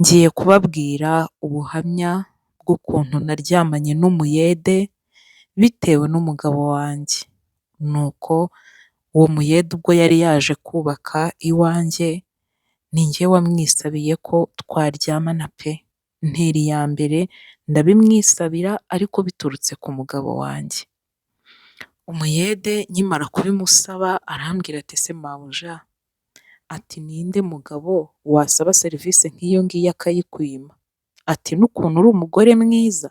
Ngiye kubabwira ubuhamya bw'ukuntu naryamanye n'umuyede bitewe n'umugabo wanjye. Nuko uwo muyede ubwo yari yaje kubaka iwanjye, ni njye wamwisabiye ko twaryamana pe! Ntera iya mbere ndabimwisabira ariko biturutse ku mugabo wanjye. Umuyede nkimara kubimusaba arambwira ati ese mabuja, ati ninde mugabo wasaba serivisi nk'iyo ngiyo akayikwima? Ati n'ukuntu uri umugore mwiza?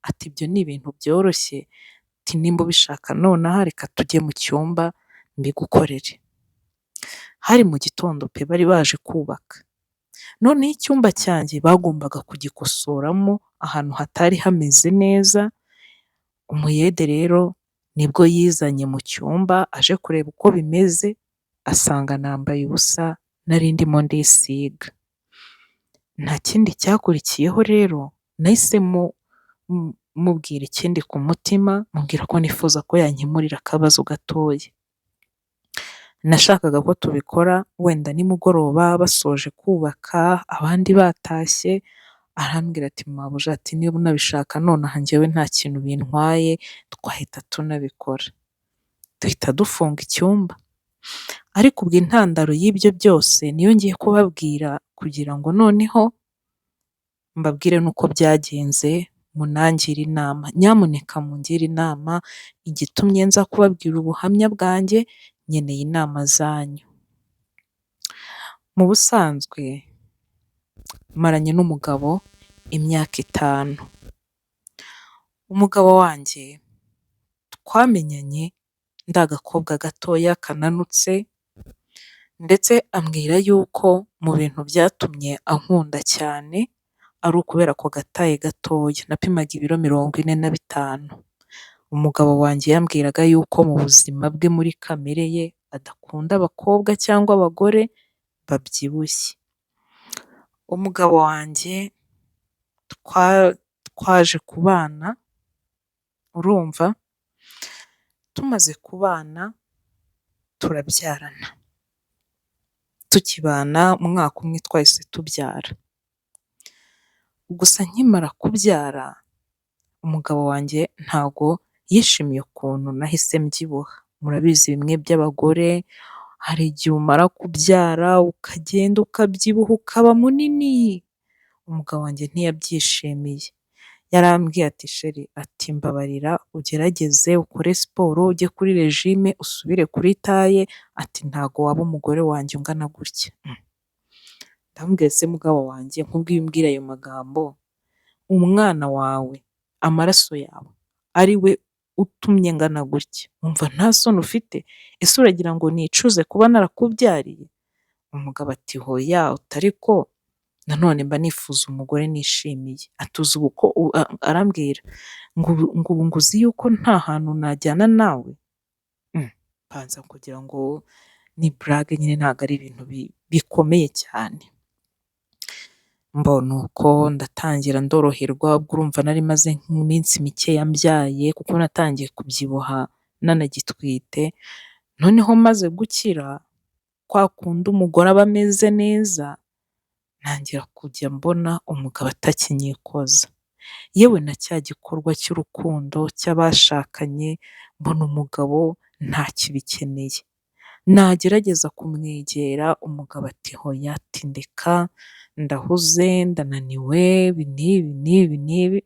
Ati ibyo ni ibintu byoroshye, ati nimba ubishaka nonaha reka tujye mu cyumba mbigukorere. Hari mu gitondo pe bari baje kubaka. Noneho icyumba cyanjye bagombaga kugikosoramo ahantu hatari hameze neza, umuyede rero nibwo yizanye mu cyumba aje kureba uko bimeze, asanga nambaye ubusa nari ndimo ndisiga. Nta kindi cyakurikiyeho rero, nahise mubwira ikindi ku mutima, mubwira ko nifuza ko yankemurira akabazo gatoya. Nashakaga ko tubikora wenda nimugoroba basoje kubaka abandi batashye, arambwira ati mabuja, ati niba unabishaka nonaha njyewe nta kintu bintwaye twahita tunabikora. Duhita dufunga icyumba. Ariko ubwo intandaro y'ibyo byose niyo ngiye kubabwira kugira ngo noneho mbabwire n'uko byagenze, munangire inama. Nyamuneka mungire inama, igitumye nza kubabwira ubuhamya bwanjye, nkeneye inama zanyu. Mu busanzwe maranye n'umugabo imyaka 5. Umugabo wanjye twamenyanye ndi agakobwa gatoya kananutse, ndetse ambwira yuko mu bintu byatumye ankunda cyane ari ukubera ako gataye gatoya. Napimaga ibiro 45. Umugabo wanjye yambwiraga yuko mu buzima bwe muri kamere ye adakunda abakobwa cyangwa abagore babyibushye. Umugabo wanjye twaje kubana, urumva, tumaze kubana turabyarana. Tukibana umwaka umwe twahise tubyara. Gusa nkimara kubyara, umugabo wanjye ntago yishimiye ukuntu nahise mbyibuha. Murabizi bimwe by'abagore, hari igihe umara kubyara ukagenda ukabyibuha ukaba munini. Umugabo wanjye ntiyabyishimiye. Yarambwiye ati sheri, ati mbabarira ugerageze ukore siporo, ujye kuri regime, usubire kuri taye, ati ntago waba umugore wanjye ungana gutya. Ndamubwira se mugabo wanjye nkubwiye umbwira ayo magambo, umwana wawe, amaraso yawe ari we utumye ngana gutya, wumva nta soni ufite? Ese uragira ngo nicuze kuba narakubyariye? Umugabo ati hoya, ariko nanone mba nifuza umugore nishimiye. Atuzi ubu ko arambwira ngo ubu nguzi yuko nta hantu najyana nawe. Mbanza kugira ngo ni burage nyine, ntabwo ari ibintu bikomeye cyane. Mbona uko ndatangira ndoroherwa, ubwo urumva nari maze nk'iminsi mikeya mbyaye kuko natangiye kubyibuha nanagitwite. Noneho maze gukira, kwa kundi umugore aba ameze neza, ntangira kujya mbona umugabo atakinyikoza. Yewe na cya gikorwa cy'urukundo cy'abashakanye, mbona umugabo ntakibikeneye. Nagerageza kumwegera, umugabo ati hoya, ati ndeka, ndahuze, ndananiwe, ibi n'ibi.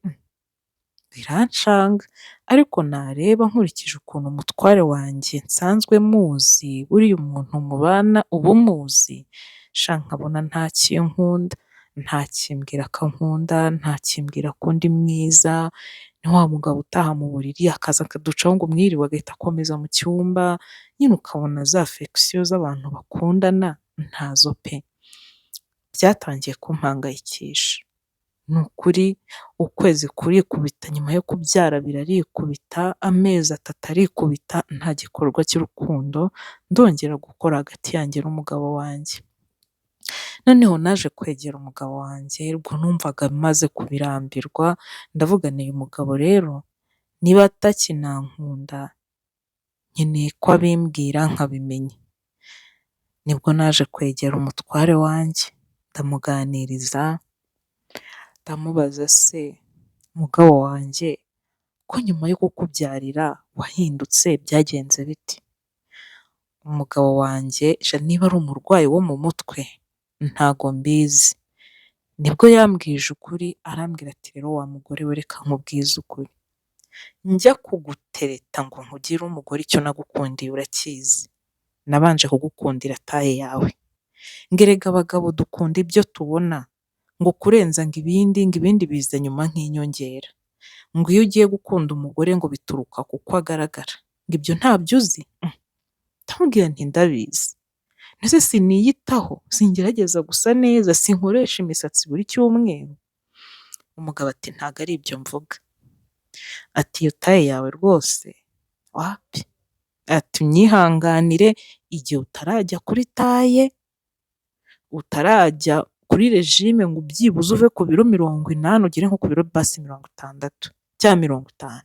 Birancanga. Ariko nareba nkurikije ukuntu umutware wanjye nsanzwe muzi, buriya umuntu mubana uba umuzi, sha nkabona ntakinkunda, ntakimbwira ko ankunda, ntakimbwira ko ndi mwiza. Ni wa mugabo utaha mu buriri akaza akaducaho ngo mwiriwe, agahita akomeza mu cyumba, nyine ukabona za affection z'abantu bakundana ntazo pe! Byatangiye kumpangayikisha. Ni ukuri ukwezi kurikubita, nyuma yo kubyara birarikubita, amezi 3 arikubita, nta gikorwa cy'urukundo ndongera gukora hagati yanjye n'umugabo wanjye. Noneho naje kwegera umugabo wanjye, ubwo numvaga maze kubirambirwa, ndavuga nti uyu mugabo rero niba atakinankunda, nkeneye ko abimbwira nkabimenya. Nibwo naje kwegera umutware wanjye, ndamuganiriza, ndamubaza se mugabo wanjye ko nyuma yo kukubyarira wahindutse byagenze bite? Umugabo wanjye niba ari umurwayi wo mu mutwe ntago mbizi, nibwo yambwije ukuri arambwira ati rero wa mugore we reka nkubwize ukuri, njya kugutereta ngo nkugire umugore icyo nagukundiye urakizi, nabanje kugukundira taye yawe, ngo erega abagabo dukunda ibyo tubona, ngo kurenza ngo ibindi biza nyuma nk'inyongera, ngo iyo ugiye gukunda umugore ngo bituruka kuko agaragara, ngo ibyo ntabyo uzi? Ndamubwira nti ndabizi, ese siniyitaho, singerageza gusa neza, sinkoresha imisatsi buri cyumweru? Umugabo ati ntago ari ibyo mvuga, ati iyo taye yawe rwose wapi, ati unyihanganire igihe utarajya kuri taye, utarajya kuri regime ngo ubyibuze uve ku biro 80 ugere nko ku biro basi 60 cyangwa 50,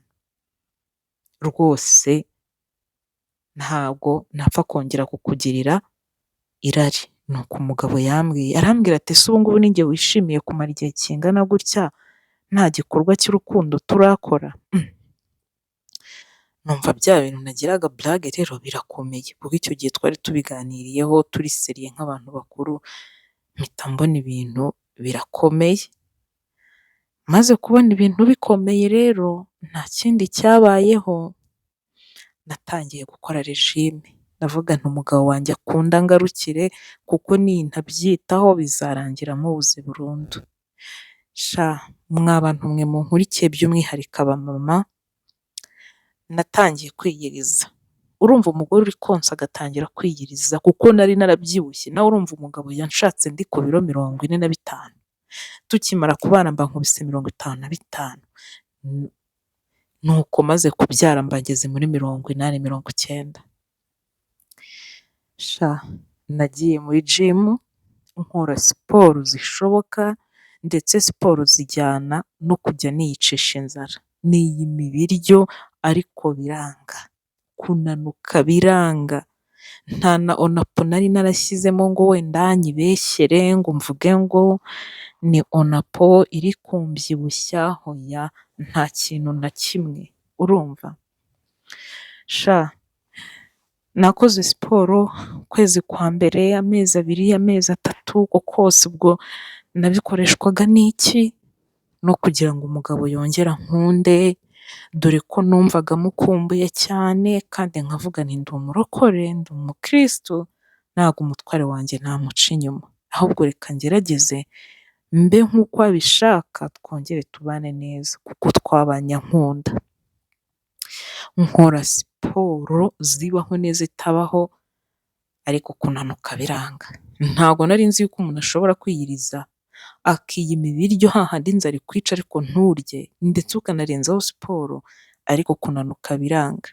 rwose ntabwo napfa kongera kukugirira irari. Nuko umugabo yambwiye, arambwira ati ese ubu ngubu ninjye wishimiye kumara igihe kingana gutya nta gikorwa cy'urukundo turakora? Numva bya bintu nagiraga burage rero birakomeye, kuko icyo gihe twari tubiganiriyeho turi seriye nk'abantu bakuru, mpita mbona ibintu birakomeye. Maze kubona ibintu bikomeye rero nta kindi cyabayeho, natangiye gukora regime, ndavuga nti umugabo wanjye akunda ngarukire, kuko nintabyitaho bizarangira mubuze burundu. Mwa bantu mwe munkurikiye by'umwihariko abamama, natangiye kwiyiriza. Urumva umugore uri konsa agatangira kwiyiriza, kuko nari narabyibushye, nawe urumva umugabo yanshatse ndi ku biro 45, tukimara kubana mba nkubise 55, nuko maze kubyara mba ngeze muri 80, 90. Nagiye muri gym nkora siporo zishoboka, ndetse siporo zijyana no kujya niyicisha inzara, niyima ibiryo ariko biranga, kunanuka biranga, nta na onapo nari narashyizemo ngo wenda nyibeshyere ngo mvuge ngo ni onapo iri kumbyibushya, hoya nta kintu na kimwe, urumva? Nakoze siporo ukwezi kwa mbere, amezi 2, amezi 3, uko kose ubwo nabikoreshwaga n'iki? No kugira ngo umugabo yongere ankunde, dore ko numvaga mukumbuye cyane, kandi nkavuga nti ndi umurokore, ndi umukristo, ntabwo umutware wanjye namuca inyuma, ahubwo reka ngerageze mbe nk'uko abishaka, twongere tubane neza kuko twabanye ankunda. Nkora siporo zibaho neza itabaho, ariko kunanuka biranga. Ntabwo nari nzi yuko umuntu ashobora kwiyiriza akiyima ibiryo hahandi inzara ikwica ariko nturye, ndetse ukanarenzaho siporo, ariko kunanuka biranga.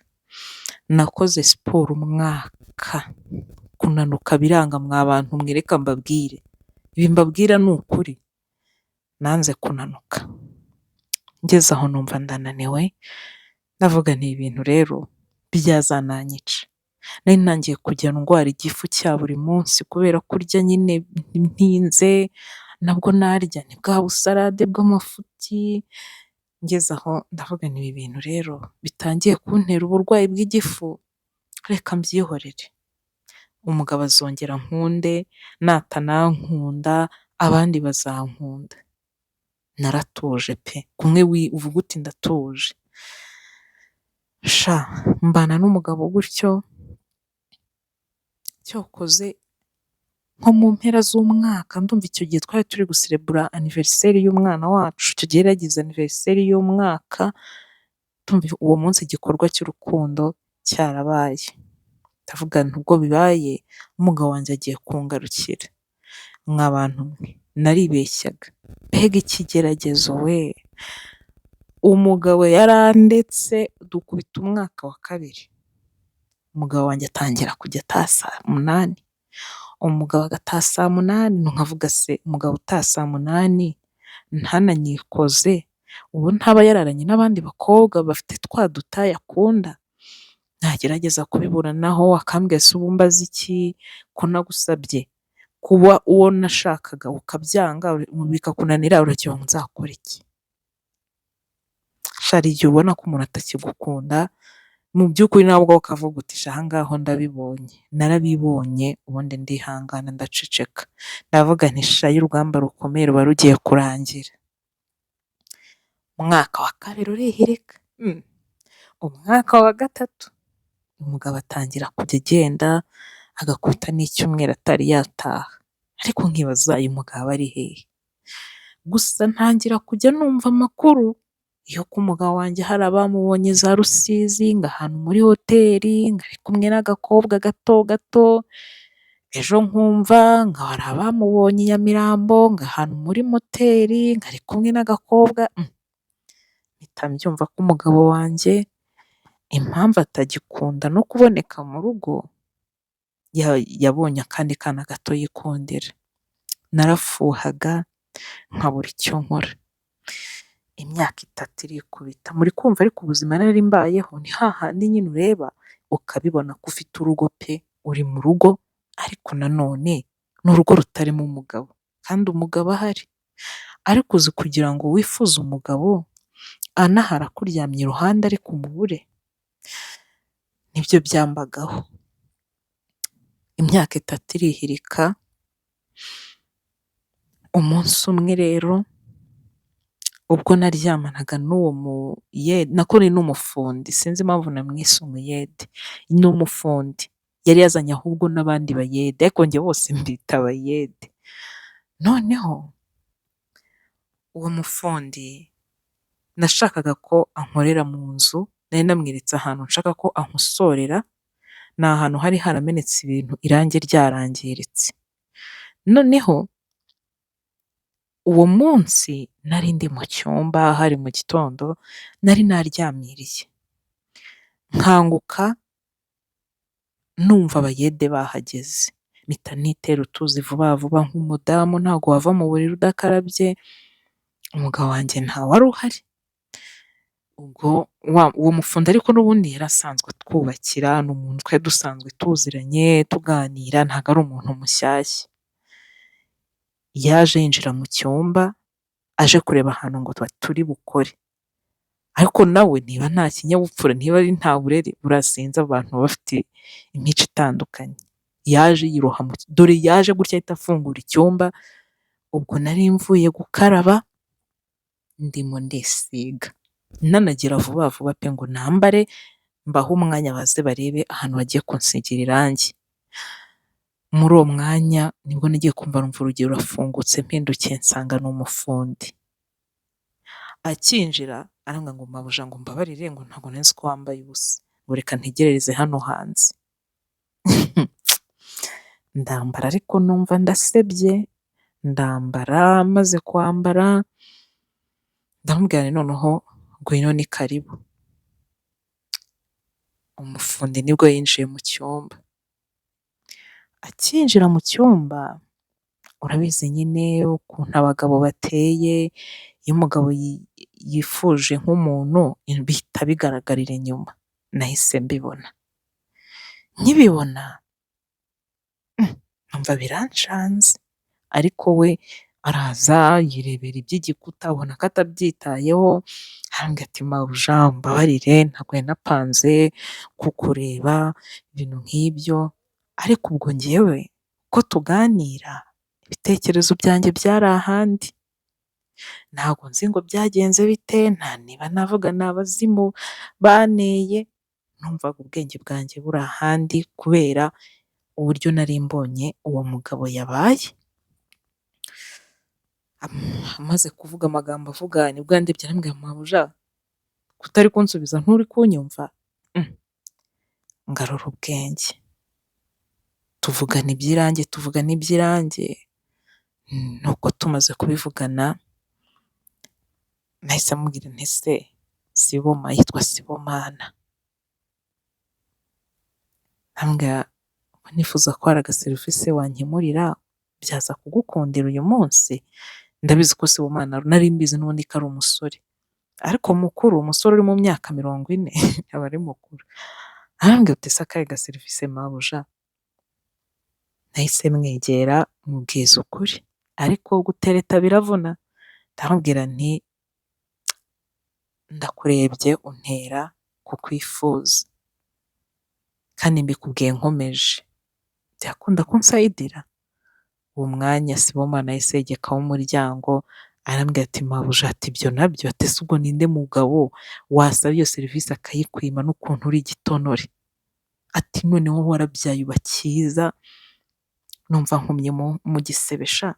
Nakoze siporo umwaka, kunanuka biranga. Mwa bantu mwe reka mbabwire, ibi mbabwira ni ukuri, nanze kunanuka, ngeze aho numva ndananiwe, ndavuga nti ibintu rero byazananyica. Nari ntangiye kujya ndwara igifu cya buri munsi kubera kurya nyine ntinze, nabwo narya ni bwa busarade bw'amafuti, ngeze aho ndavuga nti ibi bintu rero bitangiye kuntera uburwayi bw'igifu, reka mbyihorere, umugabo azongera nkunde, natanankunda abandi bazankunda. Naratuje pe, kumwe uvuga uti ndatuje. Mbana n'umugabo gutyo, cyokoze nko mu mpera z'umwaka, ndumva icyo gihe twari turi guserebura anniversaire y'umwana wacu, icyo gihe yari yagize anniversaire y'umwaka, ndumva uwo munsi igikorwa cy'urukundo cyarabaye, ndavuga nti ubwo bibaye umugabo wanjye agiye kungarukira. Mwa bantu mwe naribeshyaga, mbega ikigeragezo we! Umugabo yarandetse dukubita umwaka wa 2, umugabo wanjye atangira kujya ataha saa 8, umugabo agataha saa 8, nkavuga se umugabo utaha saa 8 ntananyikoze, ubu ntaba yararanye n'abandi bakobwa bafite twa dutaye akunda? Nagerageza kubiburanaho akambwira se ubu mbaza iki, ko nagusabye kuba uwo nashakaga ukabyanga bikakunanira uragira ngo nzakore iki? Sha hari igihe ubona ko umuntu atakigukunda, mu by'ukuri nawe ubwawe ukavuga uti sha aha ngaha ho ndabibonye, narabibonye ubundi ndihangana ndaceceka. Ndavuga nti sha iyo urugamba rukomeye ruba rugiye kurangira. Umwaka wa kabiri urihirika. Umwaka wa gatatu umugabo atangira kujya agenda agakubita n'icyumweru atari yataha. Ariko nkibaza uyu mugabo ari hehe? Gusa ntangira kujya numva amakuru y'uko umugabo wanjye hari abamubonye za Rusizi, ngo ahantu muri hoteli, ngo ari kumwe n'agakobwa gato gato. Ejo nkumva ngo hari abamubonye i Nyamirambo, ngo ahantu muri moteri, ngo ari kumwe n'agakobwa. Mpita mbyumva ko umugabo wanjye impamvu atagikunda no kuboneka mu rugo, yabonye akandi kana gato yikundira. Narafuhaga nkabura icyo nkora. Imyaka 3 irikubita, muri kumva ariko ubuzima nari mbayeho ni hahandi nyine ureba ukabibona ko ufite urugo pe, uri mu rugo ariko nanone ni urugo rutarimo umugabo kandi umugabo ahari. Ariko uzi kugira ngo wifuze umugabo anahari akuryamye iruhande ariko umubure? Nibyo byambagaho. Imyaka 3 irihirika, umunsi umwe rero ubwo naryamanaga n'uwo muyede, nako ni n'umufundi, sinzi impamvu namwise umuyede, ni umufundi. Yari yazanye ahubwo n'abandi bayede, ariko njye bose mbita abayede. Noneho uwo mufundi nashakaga ko ankorera mu nzu, nari namweretse ahantu nshaka ko ankosorera, ni ahantu hari haramenetse ibintu irangi ryarangiritse. Noneho uwo munsi nari ndi mu cyumba, hari mu gitondo, nari naryamiriye. Nkanguka numva abayede bahageze. Mpita nitera utuzi vuba vuba nk'umudamu, ntabwo wava mu buriri udakarabye. Umugabo wanjye ntawari uhari. Ubwo uwo mufundi ariko n'ubundi yari asanzwe atwubakira, ni umuntu twari dusanzwe tuziranye tuganira, ntabwo ari umuntu mushyashya. Yaje yinjira mu cyumba aje kureba ahantu ngo turi bukore, ariko nawe niba nta kinyabupfura, niba ari nta burere, burasinze abantu baba bafite imico itandukanye. Yaje yiroha dore yaje gutya ahita afungura icyumba. Ubwo nari mvuye gukaraba ndimo ndisiga, nanagira vuba vuba pe ngo nambare mbaho umwanya baze barebe ahantu bagiye kunsigira irangi. Muri uwo mwanya nibwo nagiye kumva numva urugi rurafungutse, mpindukiye nsanga ni umufundi. Akinjira arambwira ngo mabuja ngo mbabarire ngo ntabwo nari nzi ko wambaye ubusa, ngo reka ntegerereze hano hanze. Ndambara ariko numva ndasebye, ndambara maze kwambara ndamubwira nti noneho ngwino ni karibu. Umufundi nibwo yinjiye mu cyumba. Akinjira mu cyumba, urabizi nyine ukuntu abagabo bateye, iyo umugabo yifuje nk'umuntu bihita bigaragarira inyuma. Nahise mbibona. Nkibibona numva birancanze, ariko we araza yirebera iby'igikuta abona ko atabyitayeho, arambwira ati mabuja mbabarire ntabwo nari napanze kukureba ibintu nk'ibyo, ariko ubwo njyewe ko tuganira ibitekerezo byanjye byari ahandi. Ntabwo nzi ngo byagenze bite, nta niba navuga ni abazimu banteye, numvaga ubwenge bwanjye buri ahandi kubera uburyo nari mbonye uwo mugabo yabaye. Amaze kuvuga amagambo avuga nibwo yandebye arambwira mabuja kutari kunsubiza nturi kunyumva? Ngarura ubwenge. Tuvugana iby'irange. Nuko tumaze kubivugana nahise amubwira nti se Siboma yitwa Sibomana. Arambwira nifuza ko hari agaserivisi wankemurira byaza kugukundira uyu munsi. Ndabizi ko Sibomana nari mbizi n'ubundi ko ari umusore, ariko mukuru, umusore uri mu myaka 40 aba ari mukuru. Arambwira ati se akahe gaserivisi mabuja? nahise mwegera mubwiza ukuri, ariko gutereta biravuna, ndamubwira nti ndakurebye untera kukwifuza kandi mbikubwiye nkomeje, byakunda ko unsayidira? Uwo mwanya Sibomana yahise yegekaho umuryango arambwira ati mabuja, ati ibyo nabyo, ati ese ubwo ninde mugabo wasaba iyo serivisi akayikwima n'ukuntu uri igitonore, ati noneho warabyaye uba cyiza, numva nkumye mu gisebe sha,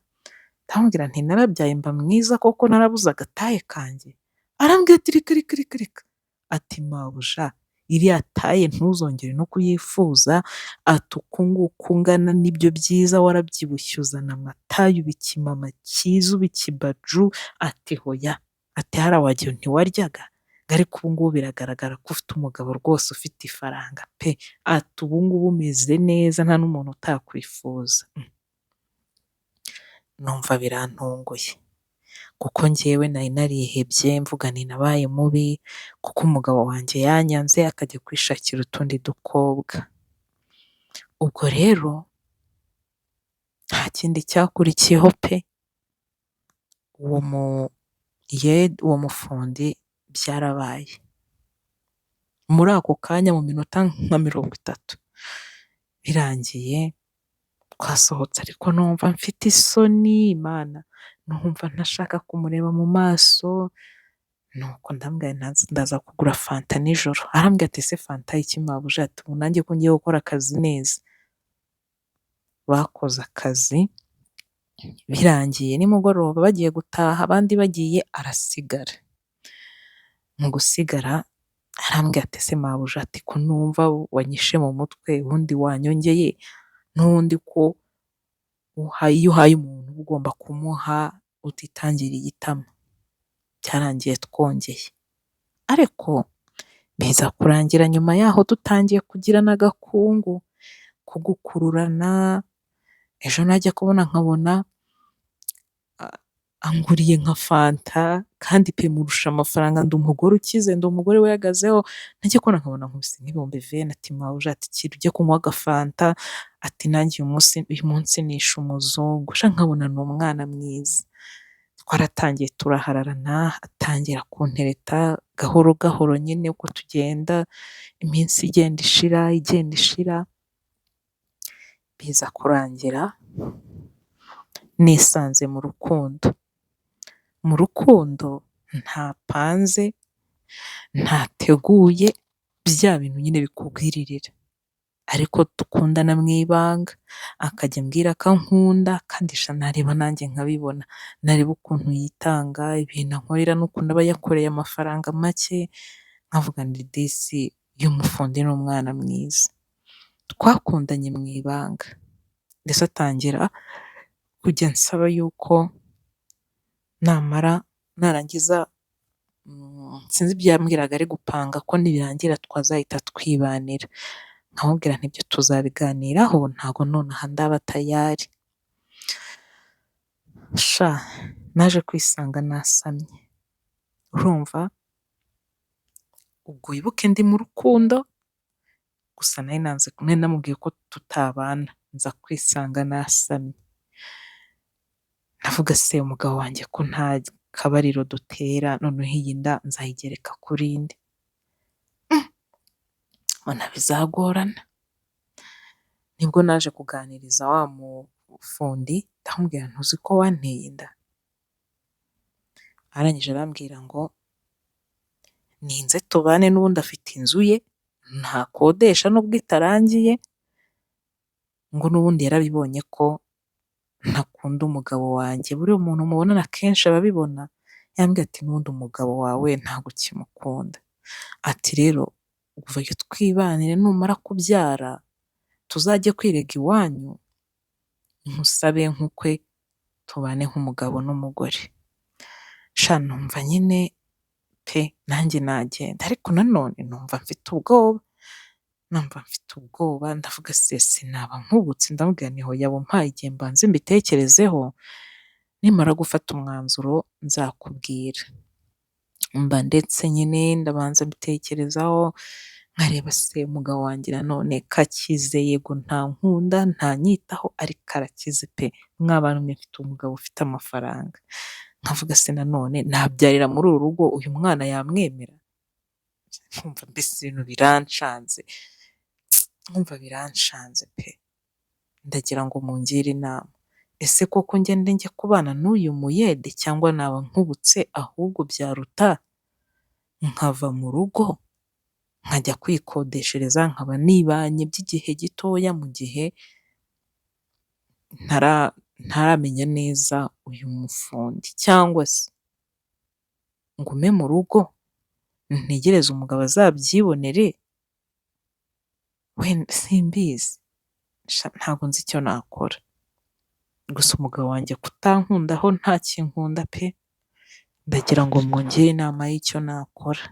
ndamubwira nti narabyaye mba mwiza koko narabuze agataye kanjye? Arambwira ati reka reka reka reka, ati mabuja iriya taye ntuzongere no kuyifuza, ati uku nguku ungana nibyo byiza warabyibushye uzana amataye uba ikimama cyiza uba ikibaju, ati hoya, ati hariya wagira ntiwaryaga, ariko ubu ngubu biragaragara ko ufite umugabo rwose ufite ifaranga pe, ati ubu ngubu umeze neza nta n'umuntu utakwifuza. Numva birantunguye kuko njyewe nari narihebye mvuga nti nabaye mubi kuko umugabo wanjye yanyanze akajya kwishakira utundi dukobwa. Ubwo rero nta kindi cyakurikiyeho pe, uwo mufundi byarabaye muri ako kanya mu minota nka 30 birangiye twasohotse, ariko numva mfite isoni Imana, numva ntashaka kumureba mu maso, nuko ndambwira ndaza kugura fanta nijoro, arambwira ati ese fanta y'iki mabuja, ati ubu nanjye ko ngiye gukora akazi neza. Bakoze akazi birangiye nimugoroba bagiye gutaha abandi bagiye, arasigara. Mu gusigara arambwira ati ese mabuja, ati ko numva wanyishe mu mutwe ubundi wanyongeye, n'ubundi ko iyo uhaye umuntu uba ugomba kumuha utitangiriye itama. Byarangiye twongeye, ariko biza kurangira nyuma yaho dutangiye kugira n'agakungu ko gukururana, ejo najya kubona nkabona anguriye nka fanta kandi pe murusha amafaranga, ndi umugore ukize, ndi umugore wihagazeho, najya kubona nkabona nkubise nk'ibihumbi 20, ati mabuja, ati kira ujye kunywa agafanta, ati nanjye uyu munsi nishe umuzungu sha, nkabona ni umwana mwiza. Twaratangiye turahararana, atangira kuntereta gahoro gahoro, nyine uko tugenda iminsi igenda ishira igenda ishira, biza kurangira nisanze mu rukundo. Mu rukundo ntapanze ntateguye, bya bintu nyine bikugwiririra, ariko dukundana mu ibanga, akajya ambwira ko ankunda kandi sha nareba nanjye nkabibona, nareba ukuntu yitanga, ibintu ankorera n'ukuntu aba yakoreye amafaranga make, nkavuga nti disi uyu mufundi ni umwana mwiza. Twakundanye mu ibanga ndetse atangira kujya ansaba yuko narangiza sinzi ibyo yambwiraga ari gupanga ko nibirangira twazahita twibanira, nkamubwira nti ibyo tuzabiganiraho ntago nonaha ndaba tayari. Sha naje kwisanga nasamye, urumva, ubwo wibuke ndi mu rukundo gusa nari namubwiye ko tutabana, nza kwisanga nasamye, ndavuga se umugabo wanjye ko nta kabariro dutera, noneho iyi nda nzayigereka kuri inde? Mbona bizagorana. Nibwo naje kuganiriza wa mufundi ndamubwira ntuzi ko wanteye inda? Arangije arambwira ngo ninze tubane, n'ubundi afite inzu ye ntakodesha nubwo itarangiye, ngo n'ubundi yarabibonye ko ntakunda umugabo wanjye, buriya umuntu mubonana kenshi ababibona. Yambwiye ati n'ubundi umugabo wawe ntabwo ukimukunda, ati rero uvayo twibanire, numara kubyara tuzajye kwirega iwanyu nkusabe nk'ukwe tubane nk'umugabo n'umugore. Sha numva nyine pe nanjye nagenda, ariko nanone numva mfite ubwoba, ndavuga se sinaba nkubutse, ndamubwira nti hoya bumpaye igihe mbanze mbitekerezeho, nimara gufata umwanzuro nzakubwira. Mba ndetse nyine ndabanza mbitekerezaho, nkareba se umugabo wanjye nanone kakize, yego ntankunda, ntanyitaho ariko arakize pe, mwa bantu mwe mfite umugabo ufite amafaranga, nkavuga se nanone nabyarira muri uru rugo uyu mwana yamwemera? Nkumva mbese ibintu biranshanze, nkumva biranshanze pe, ndagira ngo mungire inama, ese koko ngende njye kubana n'uyu muyede cyangwa naba nkubutse ahubwo byaruta nkava mu rugo nkajya kwikodeshereza nkaba nibanye by'igihe gitoya mu gihe ntaramenya neza uyu mufundi, cyangwa se ngume mu rugo ntegereze umugabo azabyibonere, wenda simbizi, ntabwo nzi icyo nakora, gusa umugabo wanjye kutankundaho ntakinkunda pe, ndagira ngo mungire inama y'icyo nakora.